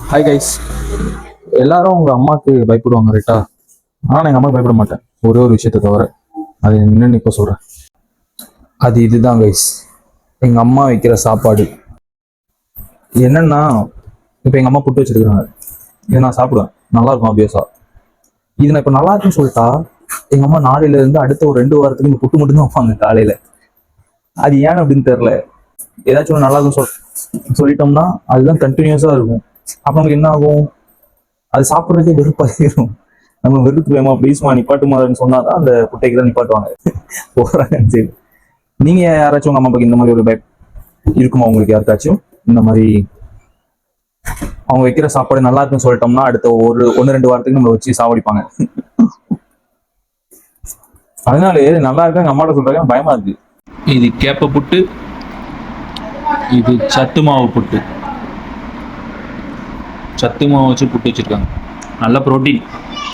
Hi guys. எல்லாரும் உங்க அம்மாவுக்கு பயப்படுவாங்க ரைட்டா? ஆனால் எங்கள் அம்மா பயப்பட மாட்டேன், ஒரே ஒரு விஷயத்தை தவிர. அது என்னன்னு இப்போ சொல்கிறேன். அது இதுதான் கைஸ், எங்கள் அம்மா வைக்கிற சாப்பாடு. என்னன்னா, இப்போ எங்கள் அம்மா புட்டு வச்சிருக்கிறாங்க, இதை நான் சாப்பிடுவேன், நல்லா இருக்கும் ஆப்வியஸா. இது நான் இப்போ நல்லா இருக்குன்னு சொல்லிட்டா எங்கள் அம்மா நாளையில இருந்து அடுத்த ஒரு 2 வாரத்துக்கு இந்த புட்டு மட்டும் தான் வைப்பாங்க காலையில. அது ஏன் அப்படின்னு தெரியல. ஏதாச்சும் ஒன்று நல்லா இருக்கும் சொல்லிட்டோம்னா அதுதான் கண்டினியூஸாக இருக்கும். அப்போ நமக்கு என்ன ஆகும், அது சாப்பிட்றதே வெறுப்பாயிரும். நம்ம வெறுப்பு வேமா ப்ளீஸ்மா நிப்பாட்டுமான்னு சொன்னாதான் அந்த குட்டைக்கு தான் நிப்பாட்டுவாங்க. போறாங்க. சரி, நீங்க யாராச்சும் உங்க அம்மா பக்கம் இந்த மாதிரி ஒரு பயம் இருக்குமா உங்களுக்கு? யாருக்காச்சும் இந்த மாதிரி அவங்க வைக்கிற சாப்பாடு நல்லா இருக்குன்னு சொல்லிட்டோம்னா அடுத்த ஒரு 1-2 வாரத்துக்கு நம்ம வச்சு சாவடிப்பாங்க. அதனால நல்லா இருக்கு எங்க அம்மாட்ட சொல்றாங்க, பயமா இருக்கு. இது கேப்ப புட்டு, இது சத்து மாவு புட்டு. சத்து மாவு வச்சு புட்டு வச்சிருக்காங்க, நல்ல புரோட்டீன்.